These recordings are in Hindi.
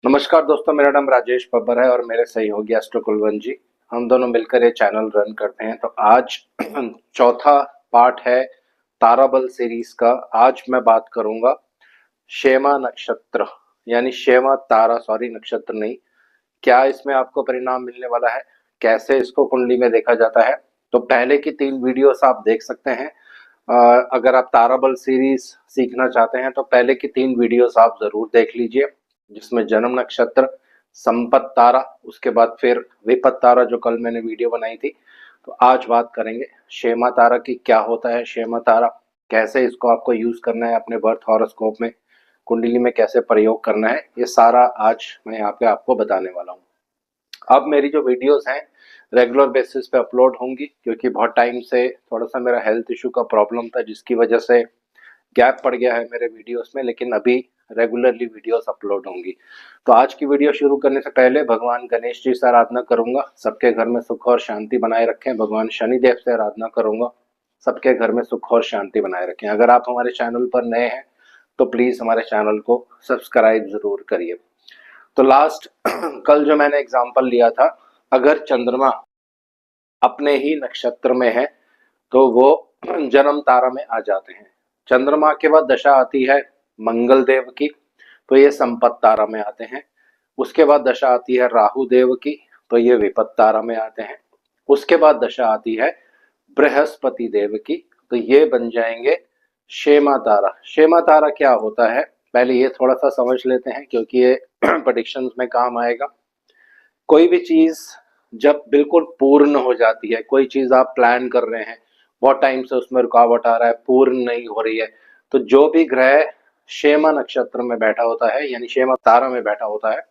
नमस्कार दोस्तों, मेरा नाम राजेश बब्बर है और मेरे सहयोगी एस्ट्रो कुलवंत जी। हम दोनों मिलकर ये चैनल रन करते हैं। तो आज चौथा पार्ट है ताराबल सीरीज का। आज मैं बात करूंगा शेमा नक्षत्र यानी शेमा तारा, सॉरी नक्षत्र नहीं। क्या इसमें आपको परिणाम मिलने वाला है, कैसे इसको कुंडली में देखा जाता है। तो पहले की 3 वीडियोस आप देख सकते हैं। अगर आप ताराबल सीरीज सीखना चाहते हैं तो पहले की 3 वीडियोस आप जरूर देख लीजिए, जिसमें जन्म नक्षत्र, संपत तारा, उसके बाद फिर विपत तारा जो कल मैंने वीडियो बनाई थी। तो आज बात करेंगे शेमा तारा की, क्या होता है शेमा तारा, कैसे इसको आपको यूज करना है अपने बर्थ हॉरोस्कोप में, कुंडली में कैसे प्रयोग करना है, ये सारा आज मैं यहाँ पे आपको बताने वाला हूँ। अब मेरी जो वीडियोस हैं रेगुलर बेसिस पे अपलोड होंगी, क्योंकि बहुत टाइम से थोड़ा सा मेरा हेल्थ इशू का प्रॉब्लम था, जिसकी वजह से गैप पड़ गया है मेरे वीडियोस में, लेकिन अभी रेगुलरली वीडियोस अपलोड होंगी। तो आज की वीडियो शुरू करने से पहले भगवान गणेश जी से आराधना करूंगा, सबके घर में सुख और शांति बनाए रखें। भगवान शनिदेव से आराधना करूंगा, सबके घर में सुख और शांति बनाए रखें। अगर आप हमारे चैनल पर नए हैं तो प्लीज हमारे चैनल को सब्सक्राइब जरूर करिए। तो लास्ट कल जो मैंने एग्जाम्पल लिया था, अगर चंद्रमा अपने ही नक्षत्र में है तो वो जन्म तारा में आ जाते हैं। चंद्रमा के बाद दशा आती है मंगल देव की, तो ये संपत तारा में आते हैं। उसके बाद दशा आती है राहु देव की, तो ये विपत तारा में आते हैं। उसके बाद दशा आती है बृहस्पति देव की, तो ये बन जाएंगे शेमा तारा। शेमा तारा क्या होता है पहले ये थोड़ा सा समझ लेते हैं, क्योंकि ये प्रेडिक्शंस में काम आएगा। कोई भी चीज जब बिल्कुल पूर्ण हो जाती है, कोई चीज आप प्लान कर रहे हैं, बहुत टाइम से उसमें रुकावट आ रहा है, पूर्ण नहीं हो रही है, तो जो भी ग्रह शेमा नक्षत्र में बैठा होता है यानी शेमा तारा में बैठा होता है,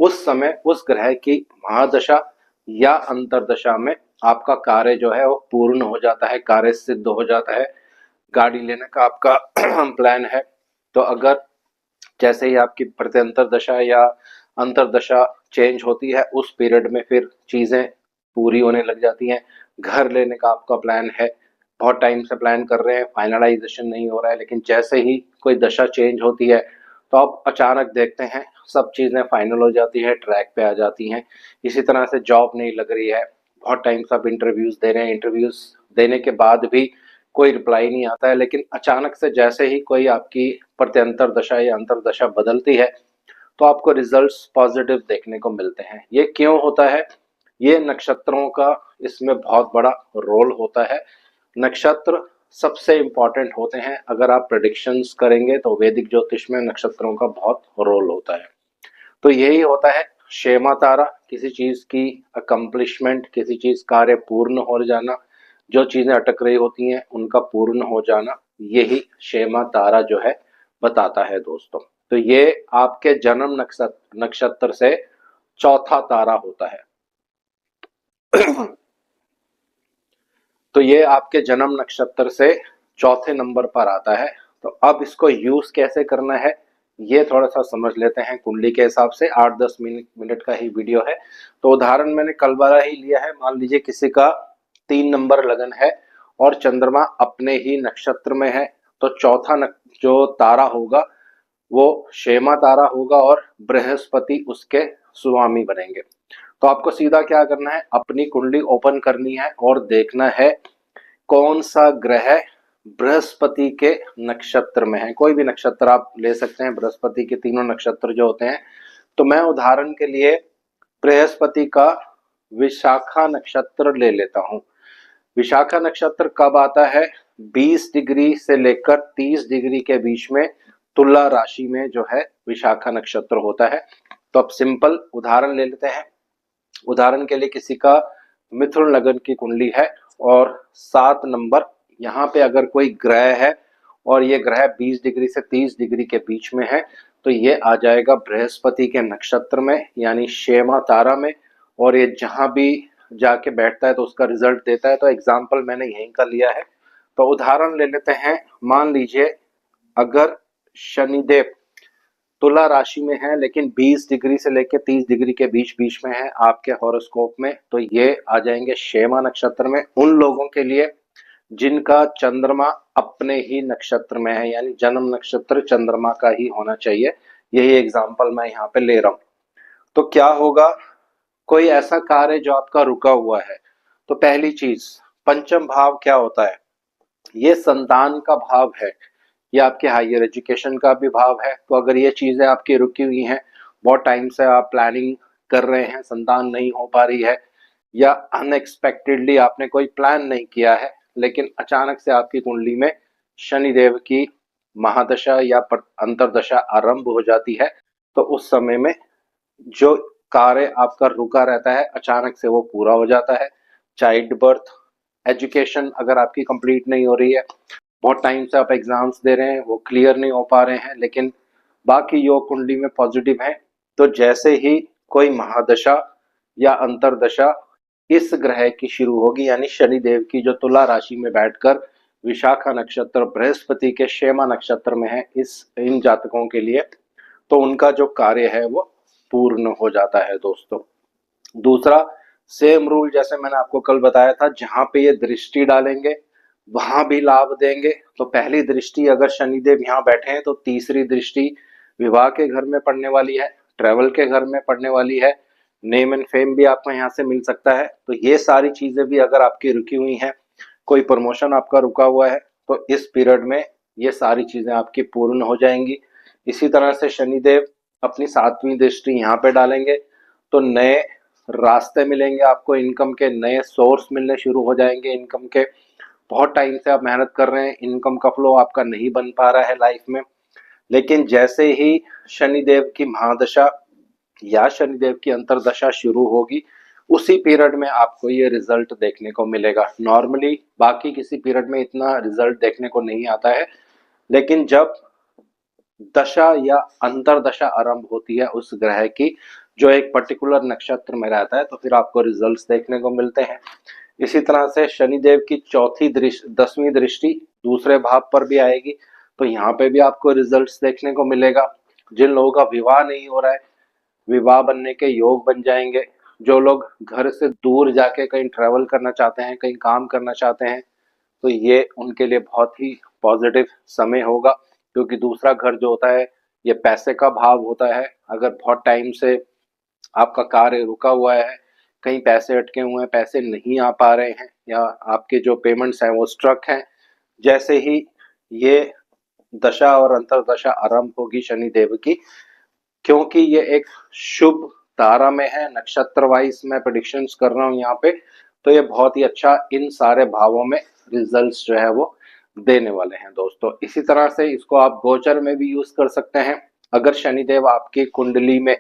उस समय उस ग्रह की महादशा या अंतरदशा में आपका कार्य जो है वो पूर्ण हो जाता है, कार्य सिद्ध हो जाता है। गाड़ी लेने का आपका प्लान है, तो अगर जैसे ही आपकी प्रत्यंतर दशा या अंतरदशा चेंज होती है, उस पीरियड में फिर चीजें पूरी होने लग जाती हैं। घर लेने का आपका प्लान है, बहुत टाइम से प्लान कर रहे हैं, फाइनलाइजेशन नहीं हो रहा है, लेकिन जैसे ही कोई दशा चेंज होती है तो आप अचानक देखते हैं सब चीजें फाइनल हो जाती है, ट्रैक पे आ जाती हैं। इसी तरह से जॉब नहीं लग रही है, बहुत टाइम से आप इंटरव्यूज दे रहे हैं, इंटरव्यूज देने के बाद भी कोई रिप्लाई नहीं आता है, लेकिन अचानक से जैसे ही कोई आपकी प्रत्यंतर दशा या अंतर दशा बदलती है तो आपको रिजल्ट्स पॉजिटिव देखने को मिलते हैं। ये क्यों होता है? ये नक्षत्रों का इसमें बहुत बड़ा रोल होता है। नक्षत्र सबसे इंपॉर्टेंट होते हैं। अगर आप प्रेडिक्शंस करेंगे तो वैदिक ज्योतिष में नक्षत्रों का बहुत रोल होता है। तो यही होता है शेमा तारा, किसी चीज की अकम्पलिशमेंट, किसी चीज कार्य पूर्ण हो जाना, जो चीजें अटक रही होती हैं उनका पूर्ण हो जाना, यही शेमा तारा जो है बताता है दोस्तों। तो ये आपके जन्म नक्षत्र से चौथा तारा होता है। तो ये आपके जन्म नक्षत्र से चौथे नंबर पर आता है। तो अब इसको यूज कैसे करना है ये थोड़ा सा समझ लेते हैं। कुंडली के हिसाब से 8-10 मिनट का ही वीडियो है, तो उदाहरण मैंने कल वाला ही लिया है। मान लीजिए किसी का 3 नंबर लगन है और चंद्रमा अपने ही नक्षत्र में है, तो चौथा जो तारा होगा वो शेमा तारा होगा और बृहस्पति उसके स्वामी बनेंगे। तो आपको सीधा क्या करना है, अपनी कुंडली ओपन करनी है और देखना है कौन सा ग्रह बृहस्पति के नक्षत्र में है। कोई भी नक्षत्र आप ले सकते हैं, बृहस्पति के तीनों नक्षत्र जो होते हैं। तो मैं उदाहरण के लिए बृहस्पति का विशाखा नक्षत्र ले लेता हूं। विशाखा नक्षत्र कब आता है? 20 डिग्री से लेकर 30 डिग्री के बीच में तुला राशि में जो है विशाखा नक्षत्र होता है। तो अब सिंपल उदाहरण ले लेते हैं। उदाहरण के लिए किसी का मिथुन लगन की कुंडली है और 7 नंबर, यहाँ पे अगर कोई ग्रह है और ये ग्रह 20 डिग्री से 30 डिग्री के बीच में है, तो ये आ जाएगा बृहस्पति के नक्षत्र में यानी शेमा तारा में, और ये जहां भी जाके बैठता है तो उसका रिजल्ट देता है। तो एग्जाम्पल मैंने यहीं का लिया है। तो उदाहरण ले लेते हैं। मान लीजिए अगर शनिदेव तुला राशि में है लेकिन 20 डिग्री से लेकर 30 डिग्री के बीच बीच में है आपके हॉरोस्कोप में, तो ये आ जाएंगे शेमा नक्षत्र में। उन लोगों के लिए जिनका चंद्रमा अपने ही नक्षत्र में है, यानी जन्म नक्षत्र चंद्रमा का ही होना चाहिए। यही एग्जाम्पल मैं यहाँ पे ले रहा हूँ। तो क्या होगा, कोई ऐसा कार्य जो आपका रुका हुआ है, तो पहली चीज, पंचम भाव क्या होता है, ये संतान का भाव है, ये आपके हायर एजुकेशन का भी भाव है। तो अगर ये चीजें आपकी रुकी हुई हैं, बहुत टाइम से आप प्लानिंग कर रहे हैं, संतान नहीं हो पा रही है, या अनएक्सपेक्टेडली आपने कोई प्लान नहीं किया है, लेकिन अचानक से आपकी कुंडली में शनिदेव की महादशा या अंतरदशा आरंभ हो जाती है, तो उस समय में जो कार्य आपका रुका रहता है अचानक से वो पूरा हो जाता है। चाइल्ड बर्थ, एजुकेशन अगर आपकी कंप्लीट नहीं हो रही है, बहुत टाइम से आप एग्जाम्स दे रहे हैं, वो क्लियर नहीं हो पा रहे हैं, लेकिन बाकी योग कुंडली में पॉजिटिव है, तो जैसे ही कोई महादशा या अंतरदशा इस ग्रह की शुरू होगी, यानी शनिदेव की जो तुला राशि में बैठकर विशाखा नक्षत्र बृहस्पति के शेमा नक्षत्र में है, इस इन जातकों के लिए तो उनका जो कार्य है वो पूर्ण हो जाता है दोस्तों। दूसरा, सेम रूल जैसे मैंने आपको कल बताया था, जहां पे ये दृष्टि डालेंगे वहां भी लाभ देंगे। तो पहली दृष्टि अगर शनिदेव यहाँ बैठे हैं, तो तीसरी दृष्टि विवाह के घर में पड़ने वाली है, ट्रेवल के घर में पड़ने वाली है, नेम एंड फेम भी आपको यहाँ से मिल सकता है। तो ये सारी चीजें भी अगर आपकी रुकी हुई हैं, कोई प्रमोशन आपका रुका हुआ है, तो इस पीरियड में ये सारी चीजें आपकी पूर्ण हो जाएंगी। इसी तरह से शनिदेव अपनी सातवीं दृष्टि यहाँ पे डालेंगे, तो नए रास्ते मिलेंगे आपको, इनकम के नए सोर्स मिलने शुरू हो जाएंगे इनकम के। बहुत टाइम से आप मेहनत कर रहे हैं, इनकम का फ्लो आपका नहीं बन पा रहा है लाइफ में, लेकिन जैसे ही शनिदेव की महादशा या शनिदेव की अंतरदशा शुरू होगी, उसी पीरियड में आपको ये रिजल्ट देखने को मिलेगा। नॉर्मली बाकी किसी पीरियड में इतना रिजल्ट देखने को नहीं आता है, लेकिन जब दशा या अंतरदशा आरंभ होती है उस ग्रह की, जो एक पर्टिकुलर नक्षत्र में रहता है, तो फिर आपको रिजल्ट्स देखने को मिलते हैं। इसी तरह से शनिदेव की चौथी दृष्टि, 10वीं दृष्टि दूसरे भाव पर भी आएगी, तो यहाँ पे भी आपको रिजल्ट्स देखने को मिलेगा। जिन लोगों का विवाह नहीं हो रहा है, विवाह बनने के योग बन जाएंगे। जो लोग घर से दूर जाके कहीं ट्रैवल करना चाहते हैं, कहीं काम करना चाहते हैं, तो ये उनके लिए बहुत ही पॉजिटिव समय होगा, क्योंकि दूसरा घर जो होता है ये पैसे का भाव होता है। अगर बहुत टाइम से आपका कार्य रुका हुआ है, कहीं पैसे अटके हुए हैं, पैसे नहीं आ पा रहे हैं, या आपके जो पेमेंट्स हैं वो स्ट्रक हैं, जैसे ही ये दशा और अंतरदशा आरंभ होगी शनिदेव की, क्योंकि ये एक शुभ तारा में है, नक्षत्र वाइज मैं प्रेडिक्शंस कर रहा हूँ यहाँ पे, तो ये बहुत ही अच्छा इन सारे भावों में रिजल्ट्स जो है वो देने वाले हैं दोस्तों। इसी तरह से इसको आप गोचर में भी यूज कर सकते हैं। अगर शनिदेव आपकी कुंडली में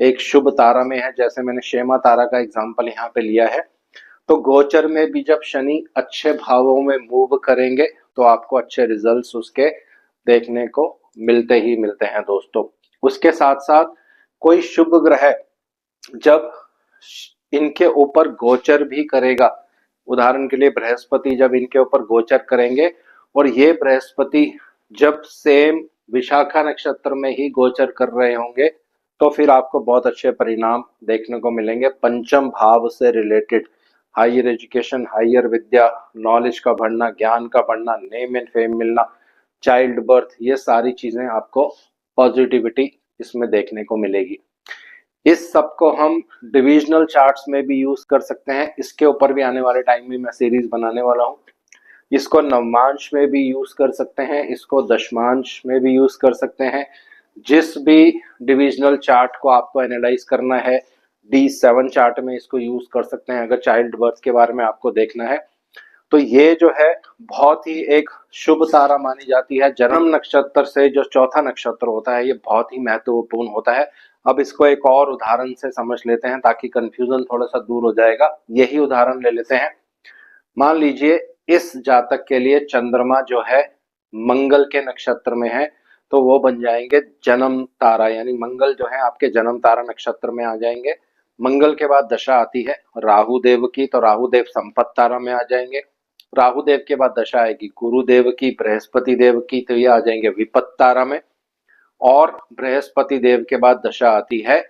एक शुभ तारा में है, जैसे मैंने शेमा तारा का एग्जाम्पल यहाँ पे लिया है, तो गोचर में भी जब शनि अच्छे भावों में मूव करेंगे, तो आपको अच्छे रिजल्ट्स उसके देखने को मिलते ही मिलते हैं दोस्तों। उसके साथ साथ कोई शुभ ग्रह जब इनके ऊपर गोचर भी करेगा, उदाहरण के लिए बृहस्पति जब इनके ऊपर गोचर करेंगे, और ये बृहस्पति जब सेम विशाखा नक्षत्र में ही गोचर कर रहे होंगे, तो फिर आपको बहुत अच्छे परिणाम देखने को मिलेंगे पंचम भाव से रिलेटेड। हायर एजुकेशन, हायर विद्या, नॉलेज का बढ़ना, ज्ञान का बढ़ना, नेम एंड फेम मिलना, चाइल्ड बर्थ, ये सारी चीजें आपको पॉजिटिविटी इसमें देखने को मिलेगी। इस सब को हम डिविजनल चार्ट्स में भी यूज कर सकते हैं, इसके ऊपर भी आने वाले टाइम में मैं सीरीज बनाने वाला हूँ। इसको नवमांश में भी यूज कर सकते हैं, इसको दशमांश में भी यूज कर सकते हैं। जिस भी डिविजनल चार्ट को आपको एनालाइज करना है, D7 चार्ट में इसको यूज कर सकते हैं। अगर चाइल्ड बर्थ के बारे में आपको देखना है, तो ये जो है बहुत ही एक शुभ तारा मानी जाती है। जन्म नक्षत्र से जो चौथा नक्षत्र होता है, ये बहुत ही महत्वपूर्ण होता है। अब इसको एक और उदाहरण से समझ लेते हैं, ताकि कंफ्यूजन थोड़ा सा दूर हो जाएगा। यही उदाहरण ले लेते हैं। मान लीजिए इस जातक के लिए चंद्रमा जो है मंगल के नक्षत्र में है, तो वो बन जाएंगे जन्म तारा, यानी मंगल जो है आपके जन्म तारा नक्षत्र में आ जाएंगे। मंगल के बाद दशा आती है राहु देव की, तो राहु देव संपत तारा में आ जाएंगे। राहु देव के बाद दशा आएगी गुरुदेव की, बृहस्पति देव की, तो ये आ जाएंगे विपत तारा में। और बृहस्पति देव के बाद दशा आती है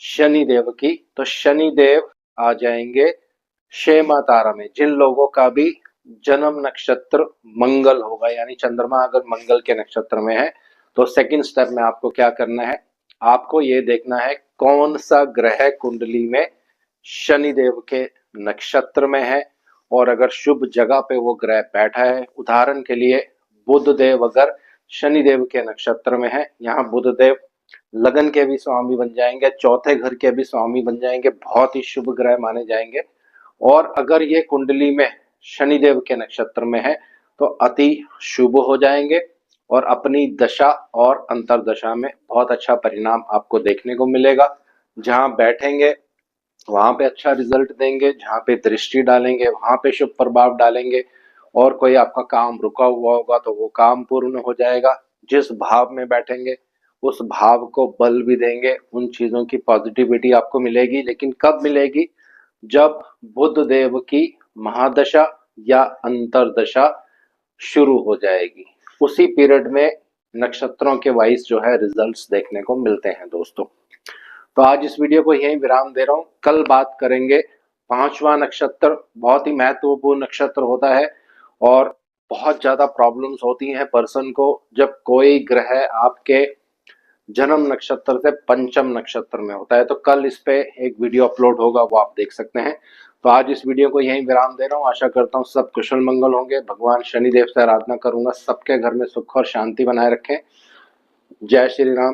शनि देव की, तो शनि देव आ जाएंगे शेमा तारा में। जिन लोगों का भी जन्म नक्षत्र मंगल होगा, यानी चंद्रमा अगर मंगल के नक्षत्र में है, तो सेकंड स्टेप में आपको क्या करना है, आपको ये देखना है कौन सा ग्रह कुंडली में शनिदेव के नक्षत्र में है और अगर शुभ जगह पे वो ग्रह बैठा है। उदाहरण के लिए बुध देव अगर शनिदेव के नक्षत्र में है, यहाँ बुध देव लगन के भी स्वामी बन जाएंगे, चौथे घर के भी स्वामी बन जाएंगे, बहुत ही शुभ ग्रह माने जाएंगे। और अगर ये कुंडली में शनिदेव के नक्षत्र में है तो अति शुभ हो जाएंगे और अपनी दशा और अंतरदशा में बहुत अच्छा परिणाम आपको देखने को मिलेगा। जहां बैठेंगे वहां पे अच्छा रिजल्ट देंगे, जहां पे दृष्टि डालेंगे वहां पे शुभ प्रभाव डालेंगे और कोई आपका काम रुका हुआ होगा तो वो काम पूर्ण हो जाएगा। जिस भाव में बैठेंगे उस भाव को बल भी देंगे, उन चीजों की पॉजिटिविटी आपको मिलेगी। लेकिन कब मिलेगी? जब बुध देव की महादशा या अंतरदशा शुरू हो जाएगी, उसी पीरियड में नक्षत्रों के वाइज जो है रिजल्ट्स देखने को मिलते हैं दोस्तों। तो आज इस वीडियो को यहीं विराम दे रहा हूं। कल बात करेंगे पांचवा नक्षत्र, बहुत ही महत्वपूर्ण नक्षत्र होता है और बहुत ज्यादा प्रॉब्लम्स होती हैं पर्सन को जब कोई ग्रह आपके जन्म नक्षत्र से पंचम नक्षत्र में होता है। तो कल इस पे एक वीडियो अपलोड होगा, वो आप देख सकते हैं। तो आज इस वीडियो को यहीं विराम दे रहा हूँ। आशा करता हूँ सब कुशल मंगल होंगे। भगवान शनिदेव से आराधना करूंगा सबके घर में सुख और शांति बनाए रखें। जय श्री राम।